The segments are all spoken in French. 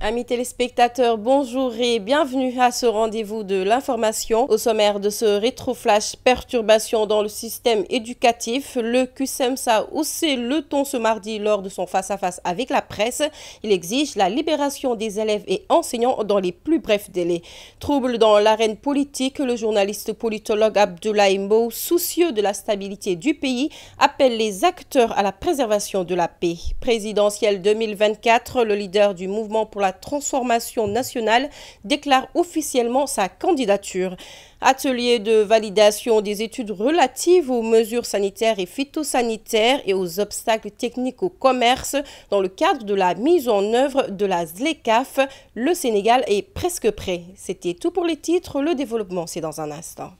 Amis téléspectateurs, bonjour et bienvenue à ce rendez-vous de l'information. Au sommaire de ce rétroflash, perturbation dans le système éducatif, le CUSEMS a haussé le ton ce mardi lors de son face-à-face avec la presse. Il exige la libération des élèves et enseignants dans les plus brefs délais. Trouble dans l'arène politique, le journaliste politologue Abdoulaye Mbow, soucieux de la stabilité du pays, appelle les acteurs à la préservation de la paix. Présidentielle 2024, le leader du mouvement pour la transformation nationale déclare officiellement sa candidature. Atelier de validation des études relatives aux mesures sanitaires et phytosanitaires et aux obstacles techniques au commerce dans le cadre de la mise en œuvre de la ZLECAf. Le Sénégal est presque prêt. C'était tout pour les titres. Le développement, c'est dans un instant.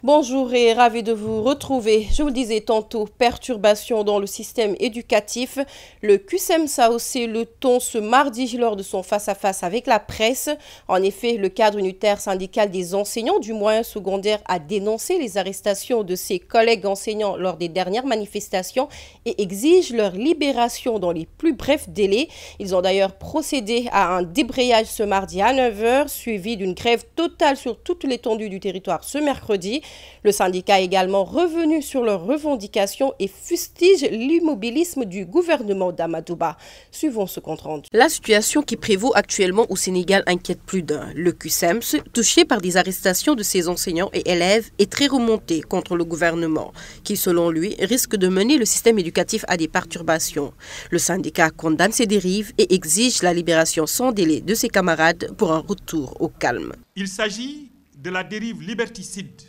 Bonjour et ravi de vous retrouver. Je vous le disais tantôt, perturbation dans le système éducatif. Le CUSEMS a haussé le ton ce mardi lors de son face-à-face avec la presse. En effet, le cadre unitaire syndical des enseignants du moyen secondaire a dénoncé les arrestations de ses collègues enseignants lors des dernières manifestations et exige leur libération dans les plus brefs délais. Ils ont d'ailleurs procédé à un débrayage ce mardi à 9h, suivi d'une grève totale sur toute l'étendue du territoire ce mercredi. Le syndicat est également revenu sur leurs revendications et fustige l'immobilisme du gouvernement d'Amadouba. Suivons ce compte rendu. La situation qui prévaut actuellement au Sénégal inquiète plus d'un. Le CUSEMS, touché par des arrestations de ses enseignants et élèves, est très remonté contre le gouvernement, qui selon lui risque de mener le système éducatif à des perturbations. Le syndicat condamne ces dérives et exige la libération sans délai de ses camarades pour un retour au calme. Il s'agit de la dérive liberticide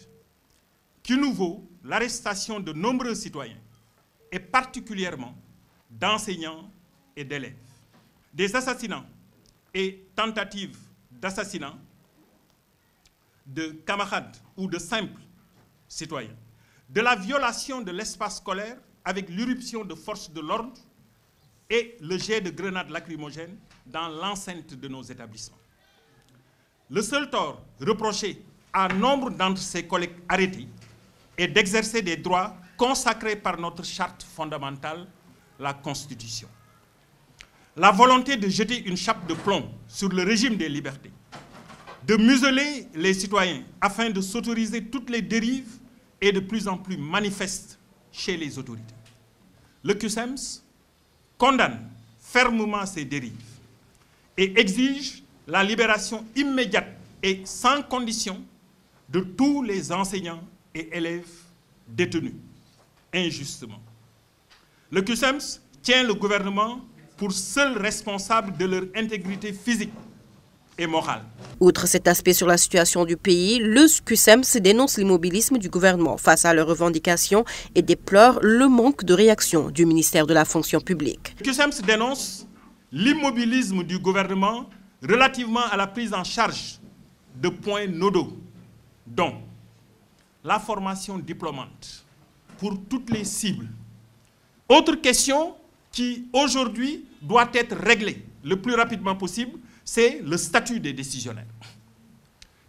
qui nous vaut l'arrestation de nombreux citoyens, et particulièrement d'enseignants et d'élèves. Des assassinats et tentatives d'assassinat de camarades ou de simples citoyens, de la violation de l'espace scolaire avec l'irruption de forces de l'ordre et le jet de grenades lacrymogènes dans l'enceinte de nos établissements. Le seul tort reproché à nombre d'entre ces collègues arrêtés et d'exercer des droits consacrés par notre charte fondamentale, la Constitution. La volonté de jeter une chape de plomb sur le régime des libertés, de museler les citoyens afin de s'autoriser toutes les dérives est de plus en plus manifeste chez les autorités. Le CUSEMS condamne fermement ces dérives et exige la libération immédiate et sans condition de tous les enseignants et élèves détenus injustement. Le CUSEMS tient le gouvernement pour seul responsable de leur intégrité physique et morale. Outre cet aspect sur la situation du pays, le CUSEMS dénonce l'immobilisme du gouvernement face à leurs revendications et déplore le manque de réaction du ministère de la fonction publique. Le CUSEMS dénonce l'immobilisme du gouvernement relativement à la prise en charge de points nodaux, dont la formation diplômante pour toutes les cibles. Autre question qui aujourd'hui doit être réglée le plus rapidement possible, c'est le statut des décisionnaires.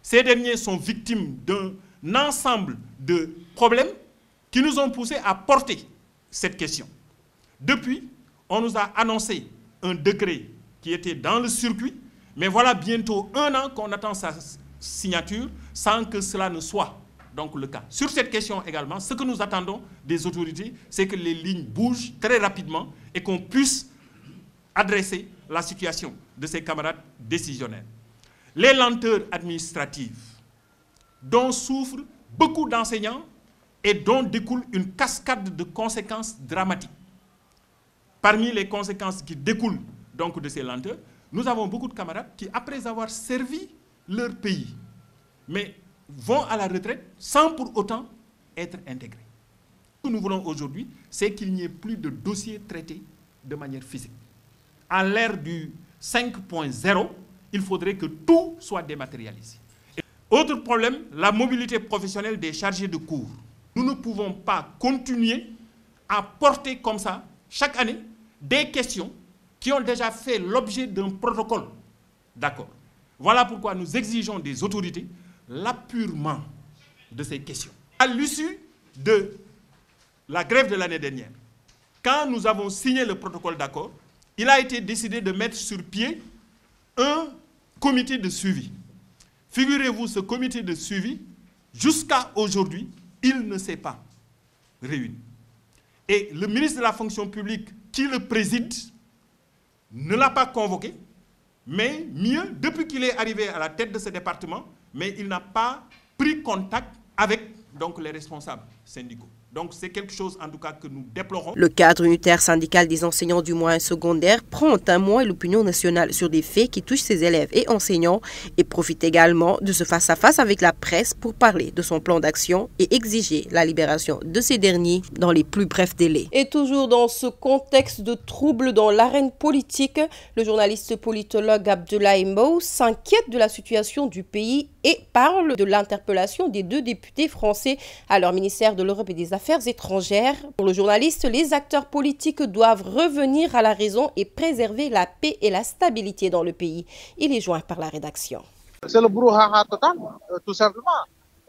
Ces derniers sont victimes d'un ensemble de problèmes qui nous ont poussés à porter cette question. Depuis, on nous a annoncé un décret qui était dans le circuit, mais voilà bientôt 1 an qu'on attend sa signature sans que cela ne soit donc le cas. Sur cette question également, ce que nous attendons des autorités, c'est que les lignes bougent très rapidement et qu'on puisse adresser la situation de ces camarades décisionnaires. Les lenteurs administratives dont souffrent beaucoup d'enseignants et dont découle une cascade de conséquences dramatiques. Parmi les conséquences qui découlent donc de ces lenteurs, nous avons beaucoup de camarades qui, après avoir servi leur pays, mais vont à la retraite sans pour autant être intégrés. Ce que nous voulons aujourd'hui, c'est qu'il n'y ait plus de dossiers traités de manière physique. À l'ère du 5.0, il faudrait que tout soit dématérialisé. Autre problème, la mobilité professionnelle des chargés de cours. Nous ne pouvons pas continuer à porter comme ça, chaque année, des questions qui ont déjà fait l'objet d'un protocole d'accord. Voilà pourquoi nous exigeons des autorités l'appurement de ces questions. À l'issue de la grève de l'année dernière, quand nous avons signé le protocole d'accord, il a été décidé de mettre sur pied un comité de suivi. Figurez-vous, ce comité de suivi, jusqu'à aujourd'hui, il ne s'est pas réuni. Et le ministre de la fonction publique, qui le préside, ne l'a pas convoqué, mais mieux, depuis qu'il est arrivé à la tête de ce département, mais il n'a pas pris contact avec donc, les responsables syndicaux. Donc c'est quelque chose en tout cas que nous déplorons. Le cadre unitaire syndical des enseignants du moyen secondaire prend en témoin l'opinion nationale sur des faits qui touchent ses élèves et enseignants et profite également de ce face-à-face avec la presse pour parler de son plan d'action et exiger la libération de ces derniers dans les plus brefs délais. Et toujours dans ce contexte de troubles dans l'arène politique, le journaliste politologue Abdoulaye Mbow s'inquiète de la situation du pays et parle de l'interpellation des 2 députés français à leur ministère de l'Europe et des Affaires étrangères. Pour le journaliste, les acteurs politiques doivent revenir à la raison et préserver la paix et la stabilité dans le pays. Il est joint par la rédaction. C'est le brouhaha total, tout simplement.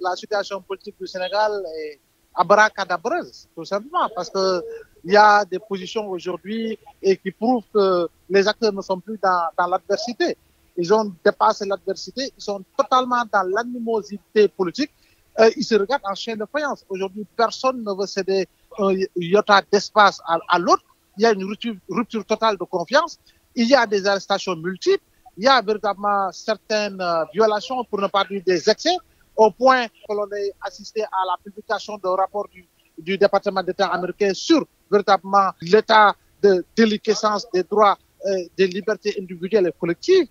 La situation politique du Sénégal est abracadabreuse, tout simplement, parce qu'il y a des positions aujourd'hui et qui prouvent que les acteurs ne sont plus dans l'adversité. Ils ont dépassé l'adversité, ils sont totalement dans l'animosité politique. Ils se regardent en chien de faïence. Aujourd'hui, personne ne veut céder un iota d'espace à l'autre. Il y a une rupture totale de confiance. Il y a des arrestations multiples. Il y a véritablement certaines violations, pour ne pas dire des excès, au point que l'on ait assisté à la publication d'un rapport du département d'État américain sur véritablement l'état de déliquescence des droits, des libertés individuelles et collectives.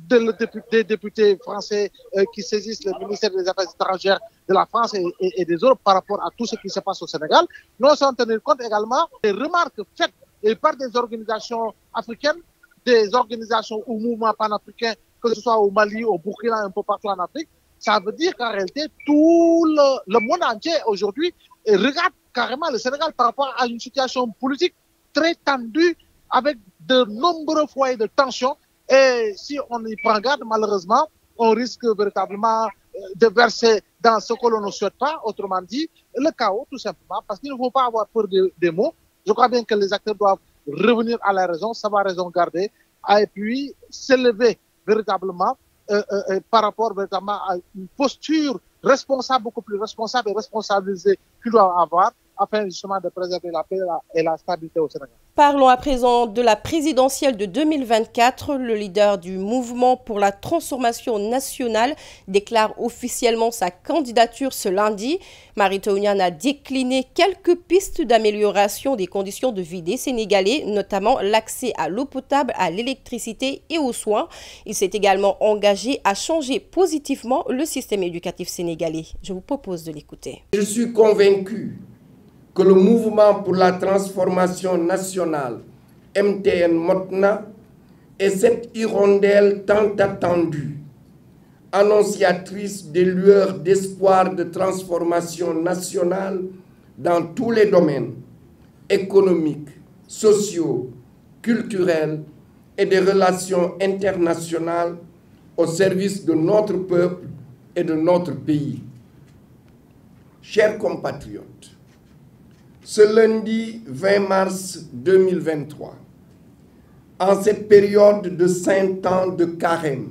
Des députés français qui saisissent le ministère des Affaires étrangères de la France et des autres par rapport à tout ce qui se passe au Sénégal. Nous sommes tenir compte également des remarques faites par des organisations africaines, des organisations ou mouvements panafricains, que ce soit au Mali, au Burkina, un peu partout en Afrique. Ça veut dire qu'en réalité, tout le monde entier aujourd'hui regarde carrément le Sénégal par rapport à une situation politique très tendue avec de nombreux foyers de tension. Et si on y prend garde, malheureusement, on risque véritablement de verser dans ce que l'on ne souhaite pas, autrement dit, le chaos, tout simplement, parce qu'il ne faut pas avoir peur des mots. Je crois bien que les acteurs doivent revenir à la raison, savoir raison garder, et puis s'élever véritablement par rapport véritablement à une posture responsable, beaucoup plus responsable et responsabilisée qu'ils doivent avoir, afin justement de préserver la paix et la stabilité au Sénégal. Parlons à présent de la présidentielle de 2024. Le leader du mouvement pour la transformation nationale déclare officiellement sa candidature ce lundi. Mary Teuw Niane a décliné quelques pistes d'amélioration des conditions de vie des Sénégalais, notamment l'accès à l'eau potable, à l'électricité et aux soins. Il s'est également engagé à changer positivement le système éducatif sénégalais. Je vous propose de l'écouter. Je suis convaincu que le mouvement pour la transformation nationale, MTN Motna, est cette hirondelle tant attendue, annonciatrice des lueurs d'espoir de transformation nationale dans tous les domaines économiques, sociaux, culturels et des relations internationales au service de notre peuple et de notre pays. Chers compatriotes, ce lundi 20 mars 2023, en cette période de 5 ans de carême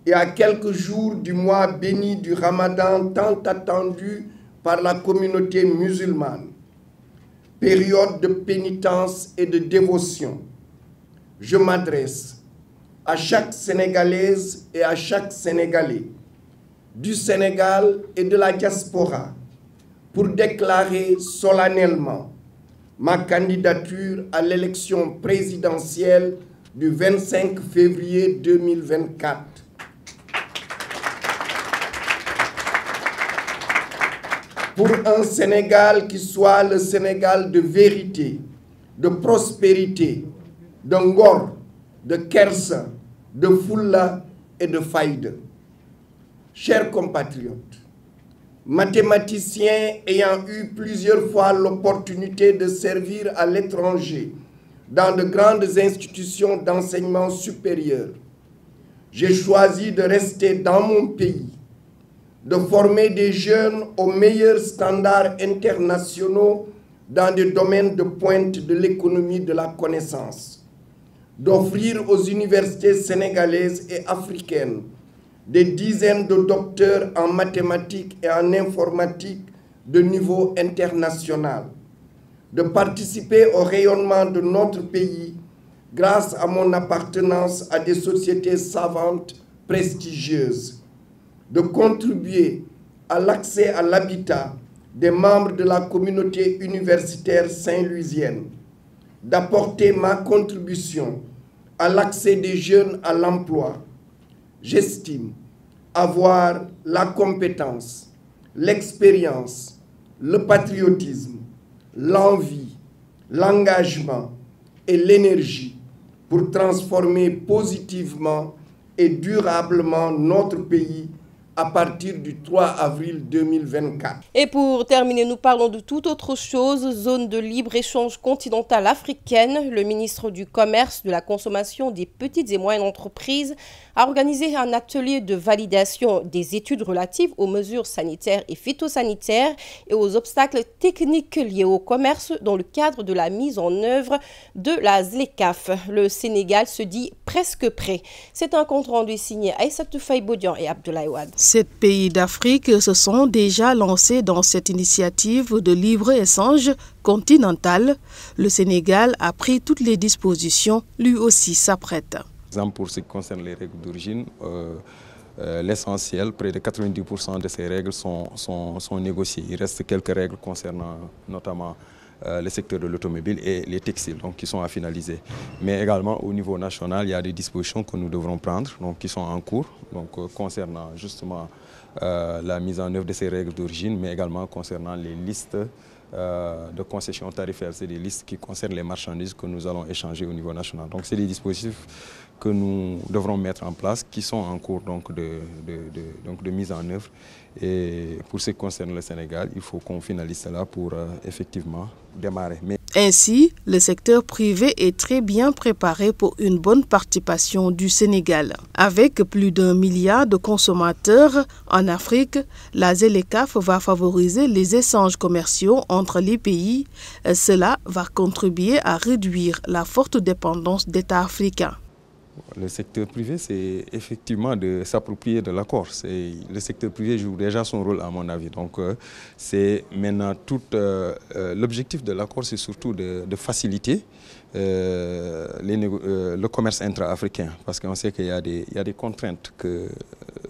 et à quelques jours du mois béni du Ramadan tant attendu par la communauté musulmane, période de pénitence et de dévotion, je m'adresse à chaque Sénégalaise et à chaque Sénégalais du Sénégal et de la diaspora pour déclarer solennellement ma candidature à l'élection présidentielle du 25 février 2024. Pour un Sénégal qui soit le Sénégal de vérité, de prospérité, de ngor, de kersa, de fulla et de faïda. Chers compatriotes, mathématicien ayant eu plusieurs fois l'opportunité de servir à l'étranger dans de grandes institutions d'enseignement supérieur, j'ai choisi de rester dans mon pays, de former des jeunes aux meilleurs standards internationaux dans des domaines de pointe de l'économie de la connaissance, d'offrir aux universités sénégalaises et africaines des dizaines de docteurs en mathématiques et en informatique de niveau international, de participer au rayonnement de notre pays grâce à mon appartenance à des sociétés savantes prestigieuses, de contribuer à l'accès à l'habitat des membres de la communauté universitaire saint-louisienne, d'apporter ma contribution à l'accès des jeunes à l'emploi. J'estime avoir la compétence, l'expérience, le patriotisme, l'envie, l'engagement et l'énergie pour transformer positivement et durablement notre pays à partir du 3 avril 2024. Et pour terminer, nous parlons de toute autre chose, zone de libre-échange continentale africaine. Le ministre du Commerce, de la Consommation, des petites et moyennes entreprises a organisé un atelier de validation des études relatives aux mesures sanitaires et phytosanitaires et aux obstacles techniques liés au commerce dans le cadre de la mise en œuvre de la ZLECAf. Le Sénégal se dit presque prêt. C'est un compte rendu signé Aïssatou Faye Bodian et Abdoulaye Wade. 7 pays d'Afrique se sont déjà lancés dans cette initiative de libre-échange continental. Le Sénégal a pris toutes les dispositions, lui aussi s'apprête. Par exemple, pour ce qui concerne les règles d'origine, l'essentiel, près de 90% de ces règles sont négociées. Il reste quelques règles concernant notamment le secteur de l'automobile et les textiles, donc qui sont à finaliser. Mais également au niveau national, il y a des dispositions que nous devrons prendre, donc qui sont en cours, donc concernant justement la mise en œuvre de ces règles d'origine, mais également concernant les listes de concessions tarifaires. C'est des listes qui concernent les marchandises que nous allons échanger au niveau national. Donc c'est des dispositifs que nous devrons mettre en place, qui sont en cours donc de mise en œuvre. Et pour ce qui concerne le Sénégal, il faut qu'on finalise cela pour effectivement démarrer. Ainsi, le secteur privé est très bien préparé pour une bonne participation du Sénégal. Avec plus d'1 milliard de consommateurs en Afrique, la ZLECAf va favoriser les échanges commerciaux entre les pays. Cela va contribuer à réduire la forte dépendance d'États africains. Le secteur privé, c'est effectivement de s'approprier de l'accord. Le secteur privé joue déjà son rôle à mon avis. Donc c'est maintenant l'objectif de l'accord, c'est surtout de faciliter le commerce intra-africain. Parce qu'on sait qu'il y a des contraintes que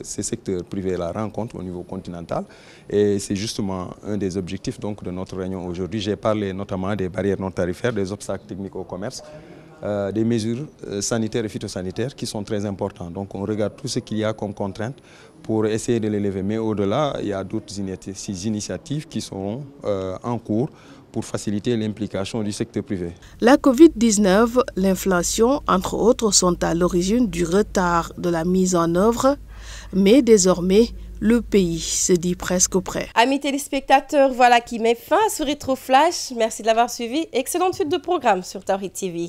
ces secteurs privés-là rencontrent au niveau continental. Et c'est justement un des objectifs donc, de notre réunion aujourd'hui. J'ai parlé notamment des barrières non tarifaires, des obstacles techniques au commerce, des mesures sanitaires et phytosanitaires qui sont très importantes. Donc on regarde tout ce qu'il y a comme contraintes pour essayer de les lever. Mais au-delà, il y a d'autres initiatives qui sont en cours pour faciliter l'implication du secteur privé. La Covid-19, l'inflation, entre autres, sont à l'origine du retard de la mise en œuvre. Mais désormais, le pays se dit presque prêt. Amis téléspectateurs, voilà qui met fin à ce Rétro Flash. Merci de l'avoir suivi. Excellente suite de programme sur Tawhid TV.